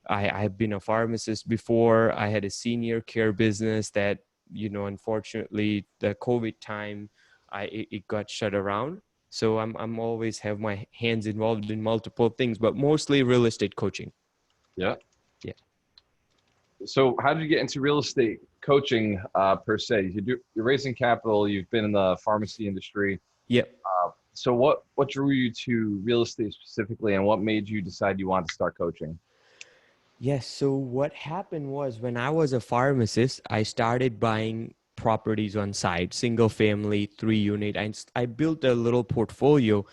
I've been a pharmacist before. I had a senior care business that, unfortunately, the COVID time, it got shut around. So I'm always have my hands involved in multiple things, but mostly real estate coaching. Yeah. Yeah. So how did you get into real estate coaching per se? You're raising capital. You've been in the pharmacy industry. Yep. So what drew you to real estate specifically, and what made you decide you wanted to start coaching? Yes. So what happened was when I was a pharmacist, I started buying properties on site, single family, 3 unit. I built a little portfolio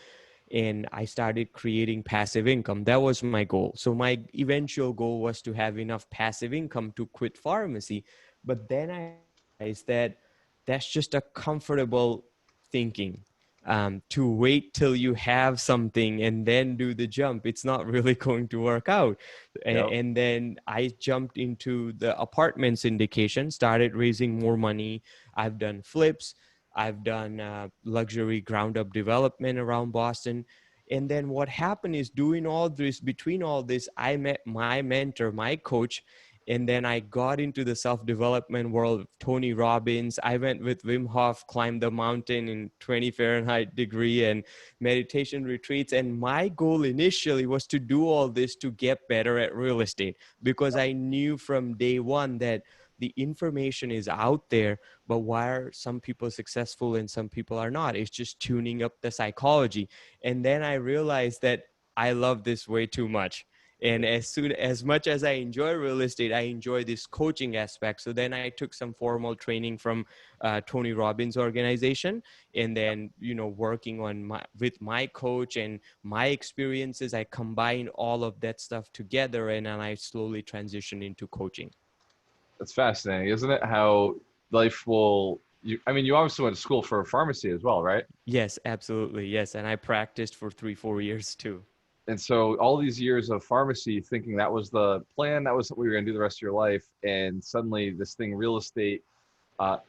and I started creating passive income. That was my goal. So my eventual goal was to have enough passive income to quit pharmacy. But then I realized that that's just a comfortable thinking. To wait till you have something and then do the jump, it's not really going to work out. Yep. And then I jumped into the apartment syndication, started raising more money. I've done flips. I've done luxury ground up development around Boston. And then what happened is doing all this, between all this, I met my mentor, my coach. And then I got into the self-development world, Tony Robbins. I went with Wim Hof, climbed the mountain in 20 Fahrenheit degree and meditation retreats. And my goal initially was to do all this to get better at real estate, because I knew from day one that the information is out there, but why are some people successful and some people are not? It's just tuning up the psychology. And then I realized that I love this way too much. And as much as I enjoy real estate, I enjoy this coaching aspect. So then I took some formal training from Tony Robbins organization, and then working on with my coach and my experiences, I combine all of that stuff together, and then I slowly transition into coaching. That's fascinating, isn't it? How life will. I mean, you obviously went to school for pharmacy as well, right? Yes, absolutely. Yes. And I practiced for 3-4 years too. And so all these years of pharmacy, thinking that was the plan, that was what we were going to do the rest of your life, and suddenly this thing, real estate,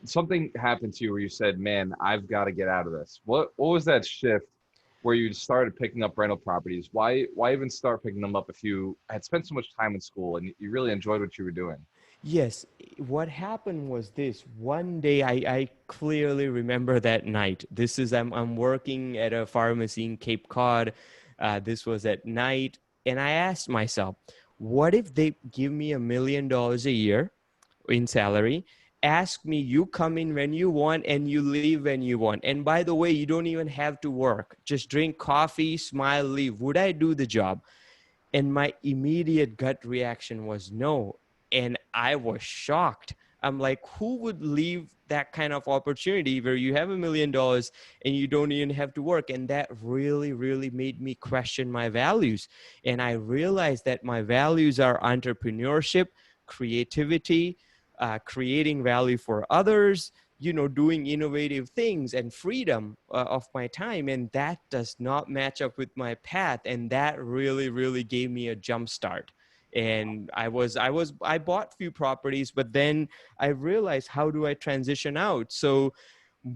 something happened to you where you said, "Man, I've got to get out of this." What was that shift where you started picking up rental properties? Why even start picking them up if you had spent so much time in school and you really enjoyed what you were doing? Yes, what happened was this. One day, I clearly remember that night. I'm working at a pharmacy in Cape Cod. This was at night. And I asked myself, what if they give me $1 million a year in salary? Ask me, you come in when you want and you leave when you want. And by the way, you don't even have to work. Just drink coffee, smile, leave. Would I do the job? And my immediate gut reaction was no. And I was shocked. I'm like, who would leave that kind of opportunity where you have $1 million and you don't even have to work? And that really, really made me question my values. And I realized that my values are entrepreneurship, creativity, creating value for others, doing innovative things, and freedom of my time. And that does not match up with my path. And that really, really gave me a jump start. And I bought few properties, but then I realized, how do I transition out? So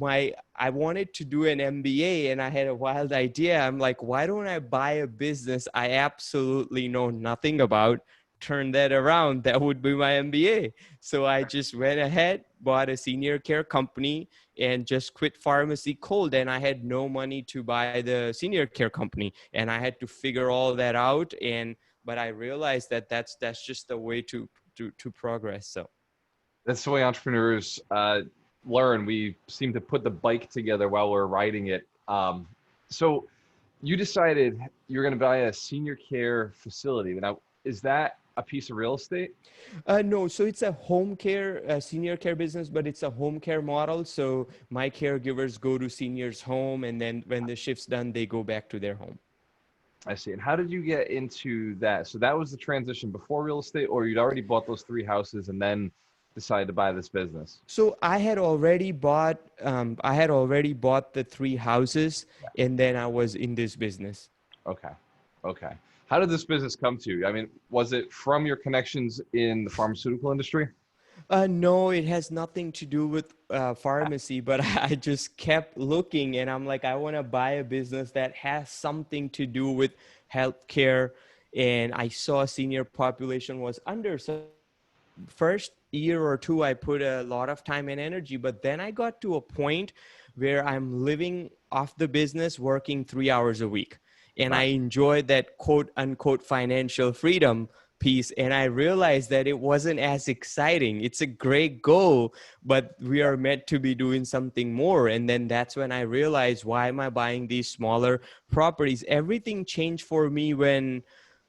I wanted to do an MBA, and I had a wild idea. I'm like, why don't I buy a business I absolutely know nothing about, turn that around? That would be my MBA. So I just went ahead, bought a senior care company, and just quit pharmacy cold. And I had no money to buy the senior care company, and I had to figure all that out. But I realized that that's just the way to progress. So That's the way entrepreneurs learn. We seem to put the bike together while we're riding it. So you decided you're going to buy a senior care facility. Now, is that a piece of real estate? no, so it's a home care, senior care business, but it's a home care model. So my caregivers go to seniors' home, and then when the shift's done, they go back to their home. I see. And how did you get into that? So that was the transition before real estate, or you'd already bought those three houses and then decided to buy this business? So I had already bought the three houses, and then I was in this business. Okay. Okay. How did this business come to you? I mean, was it from your connections in the pharmaceutical industry? No, it has nothing to do with pharmacy, but I just kept looking, and I'm like, I want to buy a business that has something to do with healthcare. and I saw senior population was under. So first year or two, I put a lot of time and energy, but then I got to a point where I'm living off the business, working 3 hours a week. And I Right. enjoyed that quote unquote financial freedom piece. And I realized that it wasn't as exciting. It's a great goal, but we are meant to be doing something more. And then that's when I realized, why am I buying these smaller properties? Everything changed for me when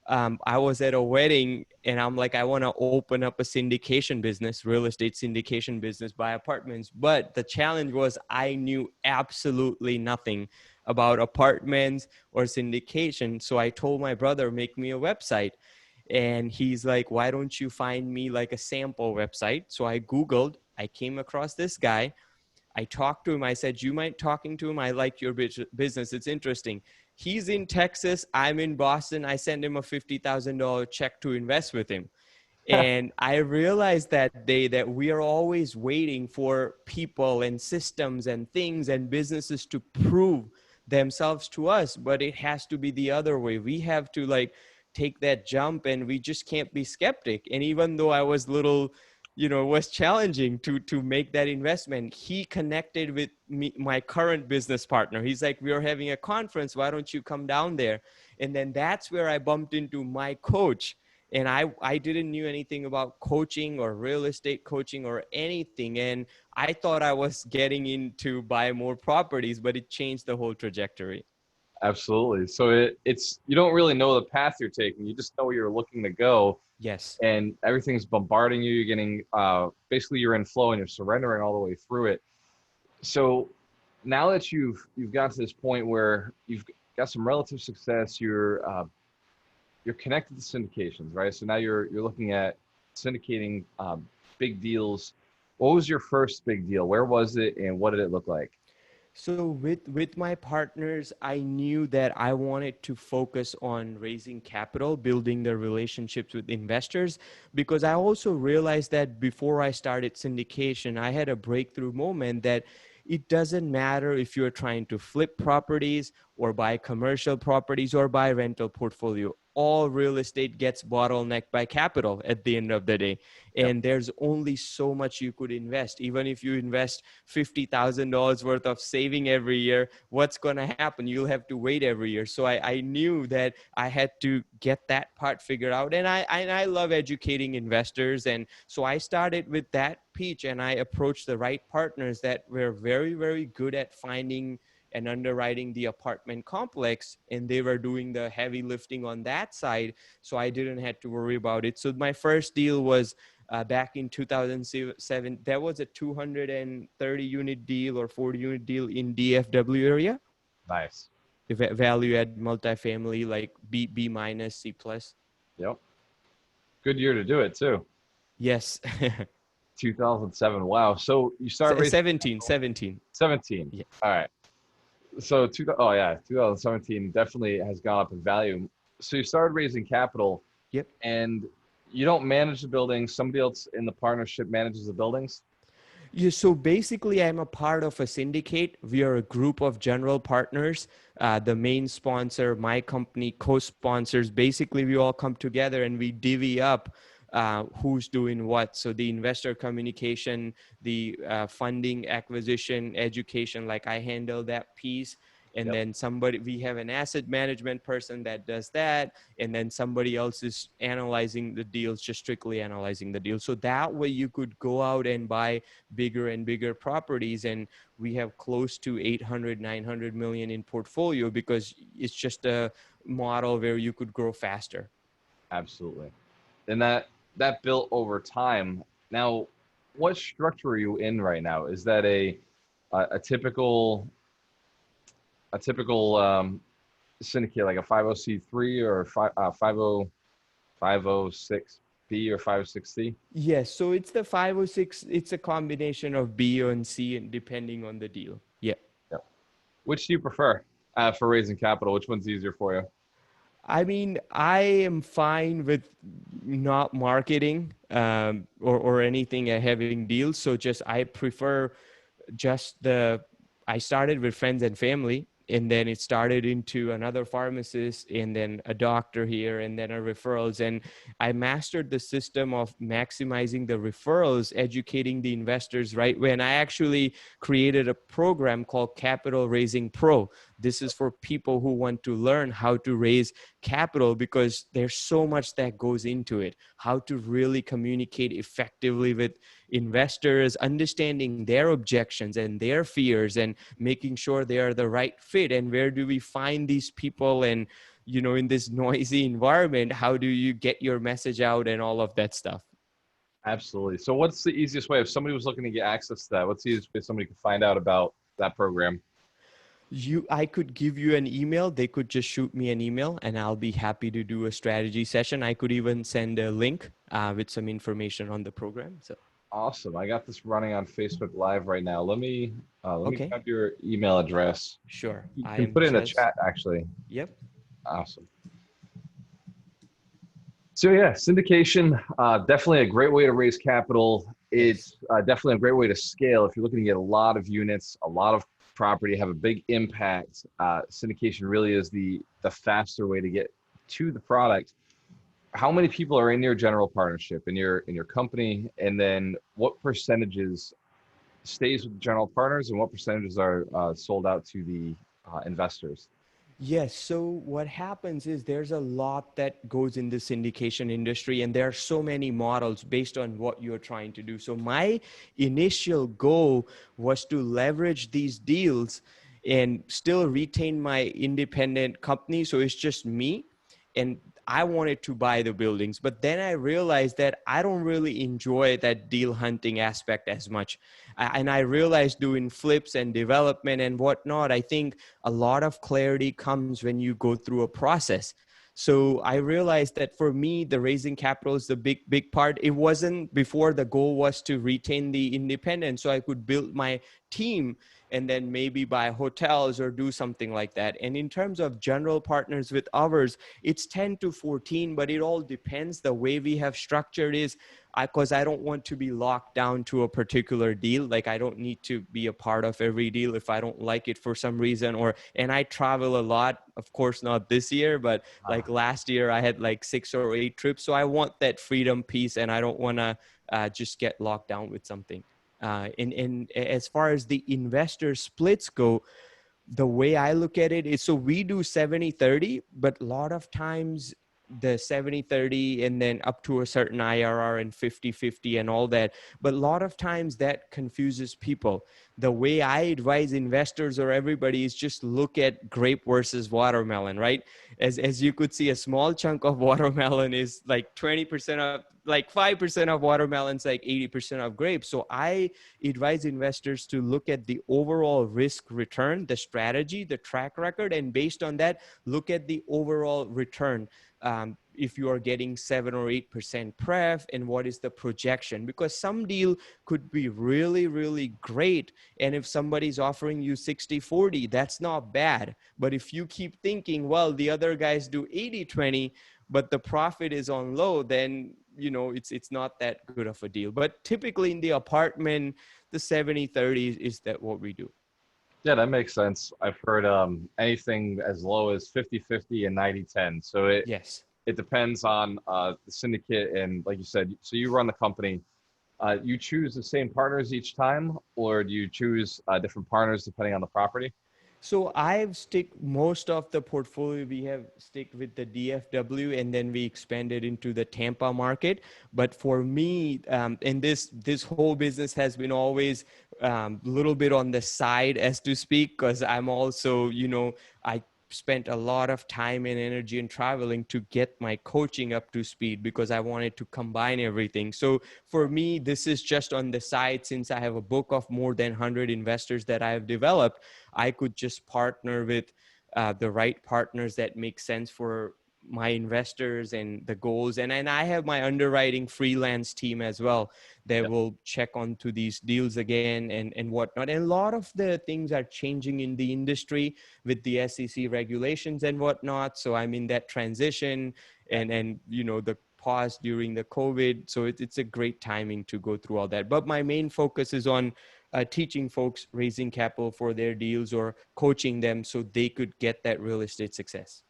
I was at a wedding and I'm like, I want to open up a syndication business, real estate syndication business, buy apartments. But the challenge was I knew absolutely nothing about apartments or syndication. So I told my brother, make me a website. And he's like, why don't you find me like a sample website? So I Googled, I came across this guy. I talked to him. I said, you mind talking to him? I like your business. It's interesting. He's in Texas. I'm in Boston. I sent him a $50,000 check to invest with him. And I realized that day that we are always waiting for people and systems and things and businesses to prove themselves to us, but it has to be the other way. We have to like take that jump, and we just can't be skeptic. And even though I was little, it was challenging to make that investment, he connected with me, my current business partner. He's like, we are having a conference, why don't you come down there? And then that's where I bumped into my coach. And I didn't knew anything about coaching or real estate coaching or anything. And I thought I was getting into buy more properties, but it changed the whole trajectory. Absolutely. So it's you don't really know the path you're taking. You just know where you're looking to go, Yes. and everything's bombarding you. You're getting basically you're in flow and you're surrendering all the way through it. So now that you've got to this point where you've got some relative success, you're connected to syndications, right? So now you're looking at syndicating big deals. What was your first big deal? Where was it, and what did it look like? So with my partners, I knew that I wanted to focus on raising capital, building the relationships with investors, because I also realized that before I started syndication, I had a breakthrough moment that it doesn't matter if you're trying to flip properties or buy commercial properties or buy rental portfolio. All real estate gets bottlenecked by capital at the end of the day. Yep, And there's only so much you could invest. Even if you invest $50,000 worth of saving every year, what's going to happen? You'll have to wait every year. So I knew that I had to get that part figured out. And I love educating investors. And so I started with that pitch, and I approached the right partners that were very, very good at finding and underwriting the apartment complex, and they were doing the heavy lifting on that side, so I didn't have to worry about it. So my first deal was back in 2007. That was a 230 unit deal or 40 unit deal in DFW area, nice. value add multifamily, like B minus C plus. Yep, good year to do it too. Yes. 2007. Wow. So you start raising 17, capital. 17. 17. Yeah. All right. So oh yeah, 2017 definitely has gone up in value. So you started raising capital, Yep. and you don't manage the buildings. Somebody else in the partnership manages the buildings. Yeah, so basically, I'm a part of a syndicate. We are a group of general partners. The main sponsor, my company, co-sponsors. Basically, we all come together and we divvy up who's doing what. So the investor communication, the funding, acquisition, education, like I handle that piece. And Yep, then we have an asset management person that does that. And then somebody else is analyzing the deals, just strictly analyzing the deals. So that way you could go out and buy bigger and bigger properties, and we have close to 800 900 million in portfolio because it's just a model where you could grow faster. absolutely. And that built over time. Now, what structure are you in right now? Is that a typical syndicate like a 50C3 or 506B or 506C? Yes, so it's the 506. It's a combination of B and C, and depending on the deal. Yeah. Yep. Which do you prefer for raising capital? Which one's easier for you? I mean, I am fine with not marketing or anything having deals. So just I prefer just I started with friends and family, and then it started into another pharmacist, and then a doctor here, and then a referrals. And I mastered the system of maximizing the referrals, educating the investors right way. And I actually created a program called Capital Raising Pro. This is for people who want to learn how to raise capital, because there's so much that goes into it. How to really communicate effectively with investors, understanding their objections and their fears, and making sure they are the right fit. And where do we find these people? And in this noisy environment, how do you get your message out and all of that stuff? Absolutely. So what's the easiest way if somebody was looking to get access to that? What's the easiest way somebody could find out about that program? I could give you an email. They could just shoot me an email, and I'll be happy to do a strategy session. I could even send a link with some information on the program. So Awesome. I got this running on Facebook Live right now. Let me okay, grab your email address. sure. You I can am put it in the just chat actually. Yep. Awesome. So yeah, syndication, definitely a great way to raise capital. Yes. It's definitely a great way to scale. If you're looking to get a lot of units, a lot of property, have a big impact, syndication really is the faster way to get to the product. How many people are in your general partnership, in your company, and then what percentages stays with general partners and what percentages are sold out to the investors? Yes. So what happens is there's a lot that goes in the syndication industry, and there are so many models based on what you're trying to do. So my initial goal was to leverage these deals and still retain my independent company. So it's just me, and I wanted to buy the buildings. But then I realized that I don't really enjoy that deal hunting aspect as much. And I realized doing flips and development and whatnot, I think a lot of clarity comes when you go through a process. So I realized that for me, the raising capital is the big part. It wasn't before. The goal was to retain the independence so I could build my team and then maybe buy hotels or do something like that. And in terms of general partners with ours, it's 10 to 14, but it all depends. The way we have structured is because I don't want to be locked down to a particular deal. Like I don't need to be a part of every deal if I don't like it for some reason. And I travel a lot, of course, not this year, but like last year I had like 6 or 8 trips. So I want that freedom piece, and I don't want to just get locked down with something. And as far as the investor splits go, the way I look at it is, so we do 70-30, but a lot of times the 70-30 and then up to a certain IRR and 50-50 and all that. But a lot of times that confuses people. The way I advise investors or everybody is just look at grape versus watermelon, right? As you could see, a small chunk of watermelon is like 20% of, like 5% of watermelons, like 80% of grapes. So I advise investors to look at the overall risk return, the strategy, the track record, and based on that, look at the overall return. If you are getting 7 or 8% pref, and what is the projection, because some deal could be really, really great. And if somebody's offering you 60-40, that's not bad. But if you keep thinking, well, the other guys do 80-20, but the profit is on low, then it's not that good of a deal. But typically in the apartment, the 70-30 is that what we do. Yeah, that makes sense. I've heard anything as low as 50-50 and 90-10. So Yes. it depends on the syndicate. And like you said, so you run the company. You choose the same partners each time, or do you choose different partners depending on the property? So I've stick most of the portfolio we have stick with the DFW, and then we expanded into the Tampa market. But for me, and this whole business has been always a little bit on the side, as to speak, because I'm also, I spent a lot of time and energy in traveling to get my coaching up to speed, because I wanted to combine everything. So for me, this is just on the side. Since I have a book of more than 100 investors that I have developed, I could just partner with the right partners that make sense for my investors and the goals. And I have my underwriting freelance team as well that Yep. will check onto these deals again and whatnot. And a lot of the things are changing in the industry with the SEC regulations and whatnot. So I'm in that transition, and the paused during the COVID. So it's a great timing to go through all that. But my main focus is on teaching folks raising capital for their deals or coaching them so they could get that real estate success.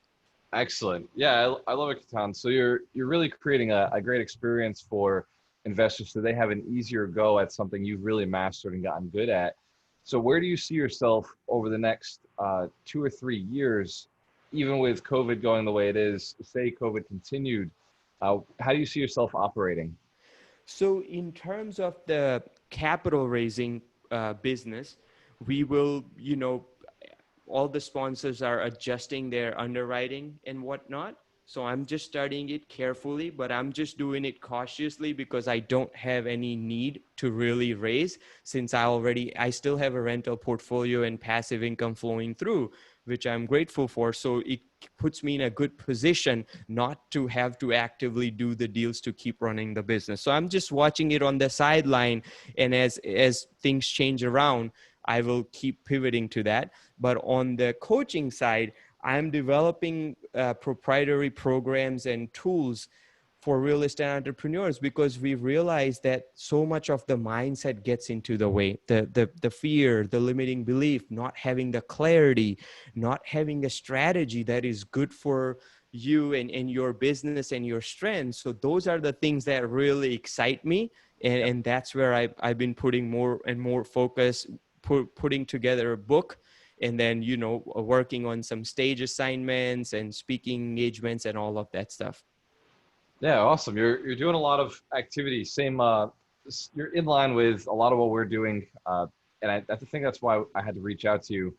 Excellent. Yeah, I love it, Ketan. So you're really creating a great experience for investors so they have an easier go at something you've really mastered and gotten good at. So where do you see yourself over the next 2 or 3 years, even with COVID going the way it is? Say COVID continued, how do you see yourself operating? So in terms of the capital raising business, we will, all the sponsors are adjusting their underwriting and whatnot. So I'm just studying it carefully, but I'm just doing it cautiously because I don't have any need to really raise, since I still have a rental portfolio and passive income flowing through, which I'm grateful for. So it puts me in a good position not to have to actively do the deals to keep running the business. So I'm just watching it on the sideline, and as things change around, I will keep pivoting to that. But on the coaching side, I'm developing proprietary programs and tools for real estate entrepreneurs, because we realize that so much of the mindset gets into the way, the fear, the limiting belief, not having the clarity, not having a strategy that is good for you and your business and your strengths. So those are the things that really excite me, and that's where I've been putting more and more focus, putting together a book, and then working on some stage assignments and speaking engagements and all of that stuff. Yeah, awesome. You're doing a lot of activities. Same, you're in line with a lot of what we're doing. And I think that's why I had to reach out to you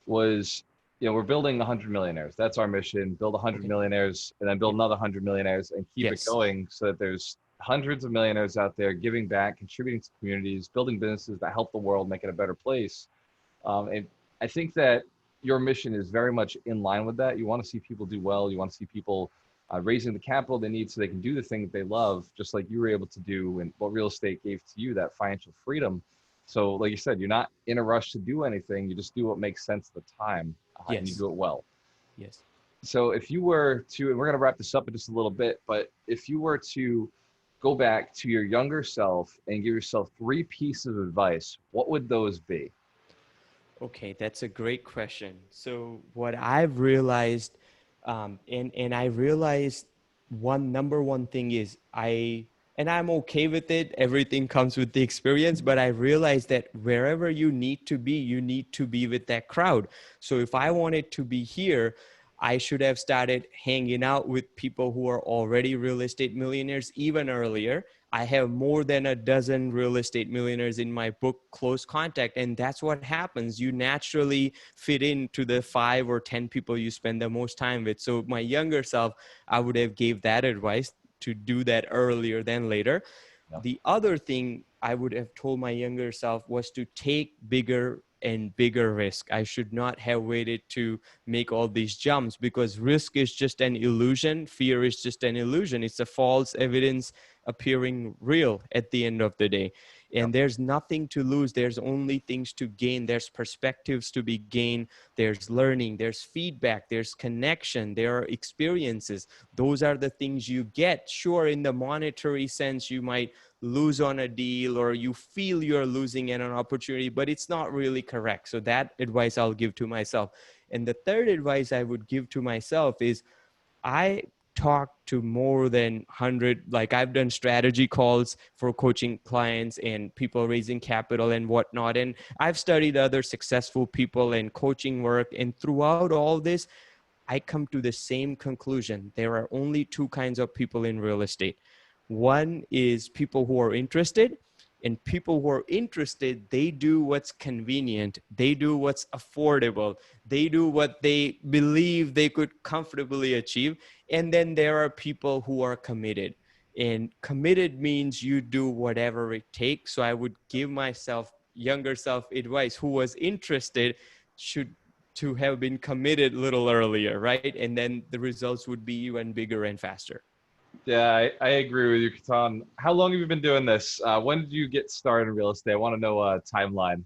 was, we're building 100 millionaires. That's our mission. Build 100 Okay. millionaires and then build Yeah. another 100 millionaires and keep it Yes. going so that there's hundreds of millionaires out there giving back, contributing to communities, building businesses that help the world, make it a better place. And I think that your mission is very much in line with that. You want to see people do well. You want to see people raising the capital they need so they can do the thing that they love, just like you were able to do, and what real estate gave to you, that financial freedom. So like you said, you're not in a rush to do anything. You just do what makes sense at the time, and you Yes. do it well. Yes. So if you were to, and we're going to wrap this up in just a little bit, but if you were to go back to your younger self and give yourself 3 pieces of advice, what would those be? Okay, that's a great question. So what I've realized, and I realized number one thing is and I'm okay with it. Everything comes with the experience, but I realized that wherever you need to be with that crowd. So if I wanted to be here, I should have started hanging out with people who are already real estate millionaires even earlier. I have more than a dozen real estate millionaires in my book, Close Contact. And that's what happens. You naturally fit into the 5 or 10 people you spend the most time with. So my younger self, I would have gave that advice to do that earlier than later. Yeah. The other thing I would have told my younger self was to take bigger and bigger risk. I should not have waited to make all these jumps, because risk is just an illusion. Fear is just an illusion. It's a false evidence appearing real at the end of the day. Yeah. And there's nothing to lose. There's only things to gain. There's perspectives to be gained. There's learning. There's feedback. There's connection. There are experiences. Those are the things you get. Sure, in the monetary sense, you might lose on a deal or you feel you're losing in an opportunity, but it's not really correct. So that advice I'll give to myself. And the third advice I would give to myself is I talk to more than 100, like I've done strategy calls for coaching clients and people raising capital and whatnot. And I've studied other successful people and coaching work. And throughout all this, I come to the same conclusion. There are only 2 kinds of people in real estate. One is people who are interested, and people who are interested, they do what's convenient. They do what's affordable. They do what they believe they could comfortably achieve. And then there are people who are committed. And committed means you do whatever it takes. So I would give myself, younger self, advice who was interested should to have been committed a little earlier, right? And then the results would be even bigger and faster. Yeah, I agree with you, Ketan. How long have you been doing this? When did you get started in real estate? I want to know a timeline.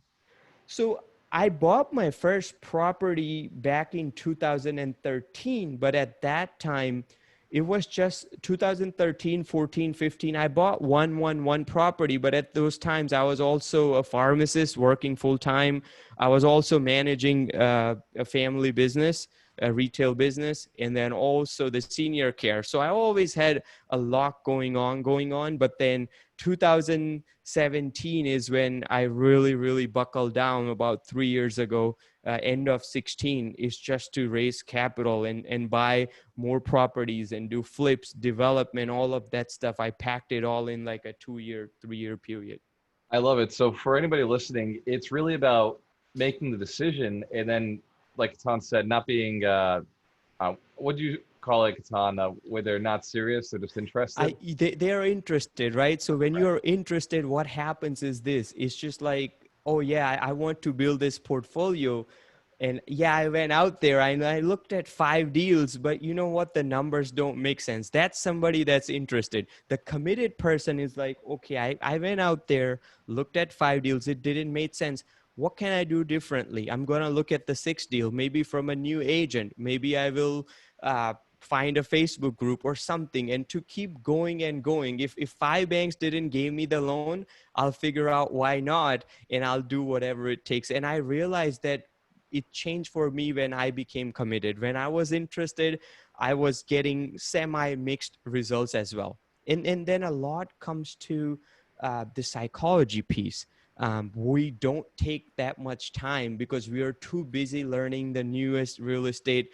So I bought my first property back in 2013, but at that time, it was just 2013, 14, 15. I bought one property, but at those times I was also a pharmacist working full time. I was also managing a family business, a retail business, and then also the senior care. So I always had a lot going on. But then 2017 is when I really buckled down about 3 years ago. End of 16 is just to raise capital and buy more properties and do flips, development, all of that stuff. I packed it all in like a 2 year, 3 year period. I love it. So for anybody listening, it's really about making the decision, and then, like Ketan said, not being what do you call it, Ketan? Where they're not serious, they're just interested. They are interested, right? So when Right. you're interested, what happens is this. It's just like, oh yeah, I want to build this portfolio. And yeah, I went out there and I looked at 5 deals, but you know what? The numbers don't make sense. That's somebody that's interested. The committed person is like, okay, I went out there, looked at 5 deals. It didn't make sense. What can I do differently? I'm going to look at the 6th deal, maybe from a new agent. Maybe I will find a Facebook group or something, and to keep going and going. If 5 banks didn't give me the loan, I'll figure out why not, and I'll do whatever it takes. And I realized that it changed for me when I became committed. When I was interested, I was getting semi mixed results as well. And then a lot comes to the psychology piece. We don't take that much time because we are too busy learning the newest real estate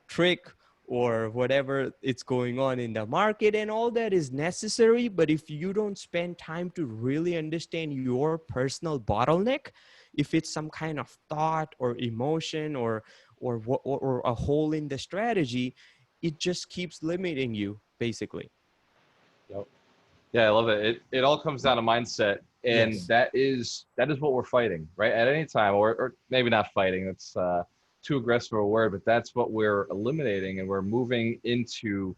trick or whatever it's going on in the market, and all that is necessary. But if you don't spend time to really understand your personal bottleneck, if it's some kind of thought or emotion or a hole in the strategy, it just keeps limiting you basically. Yep. Yeah, I love it. It all comes down to mindset, and Yes. that is what we're fighting, right? At any time, or maybe not fighting. That's too aggressive a word, but that's what we're eliminating, and we're moving into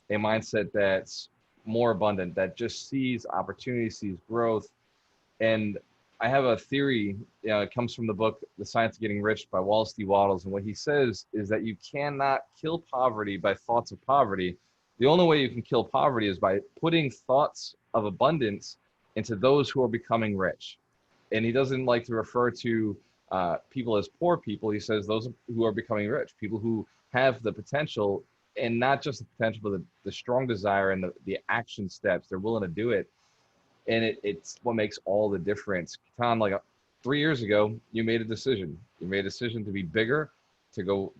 a mindset that's more abundant, that just sees opportunity, sees growth. And I have a theory. It comes from the book The Science of Getting Rich by Wallace D. Wattles, and what he says is that you cannot kill poverty by thoughts of poverty. The only way you can kill poverty is by putting thoughts of abundance into those who are becoming rich. And he doesn't like to refer to people as poor people. He says those who are becoming rich, people who have the potential, and not just the potential, but the strong desire and the action steps. They're willing to do it. And it's what makes all the difference. Tom, like 3 years ago, you made a decision. You made a decision to be bigger, to go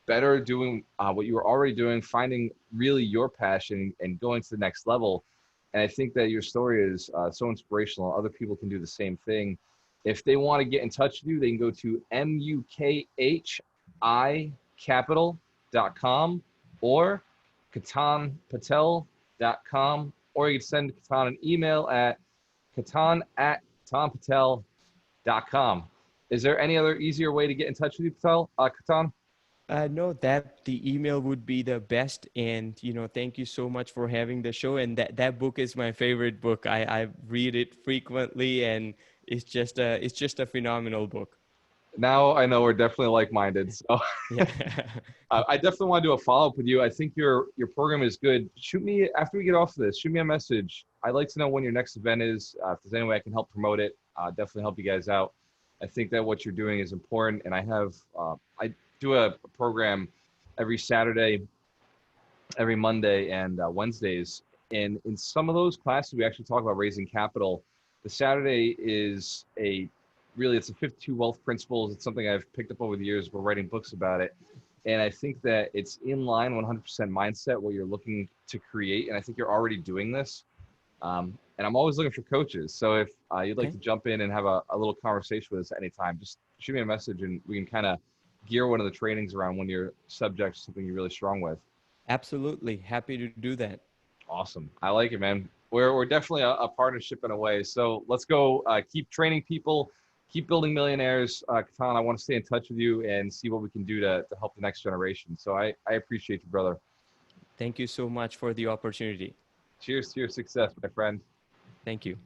better, doing what you were already doing, finding really your passion and going to the next level. And I think that your story is so inspirational. Other people can do the same thing. If they want to get in touch with you, they can go to mukhicapital.com or ketanpatel.com, or you can send Ketan an email at ketan@tompatel.com. Is there any other easier way to get in touch with you, Patel? Ketan? No, that the email would be the best. And, thank you so much for having the show. And that book is my favorite book. I read it frequently, and it's just a phenomenal book. Now I know we're definitely like-minded. So Yeah. I definitely want to do a follow-up with you. I think your program is good. Shoot me, after we get off of this, shoot me a message. I'd like to know when your next event is. If there's any way I can help promote it, definitely help you guys out. I think that what you're doing is important. And I do a program every Saturday, every Monday, and Wednesdays. And in some of those classes, we actually talk about raising capital. The Saturday is it's a 52 wealth principles. It's something I've picked up over the years. We're writing books about it. And I think that it's in line 100% mindset, what you're looking to create. And I think you're already doing this. And I'm always looking for coaches. So if you'd like Okay. to jump in and have a little conversation with us at any time, just shoot me a message and we can kind of gear one of the trainings around when you're subject to something you're really strong with. Absolutely. Happy to do that. Awesome. I like it, man. We're definitely a partnership in a way. So let's go keep training people, keep building millionaires. Ketan, I want to stay in touch with you and see what we can do to help the next generation. So I appreciate you, brother. Thank you so much for the opportunity. Cheers to your success, my friend. Thank you.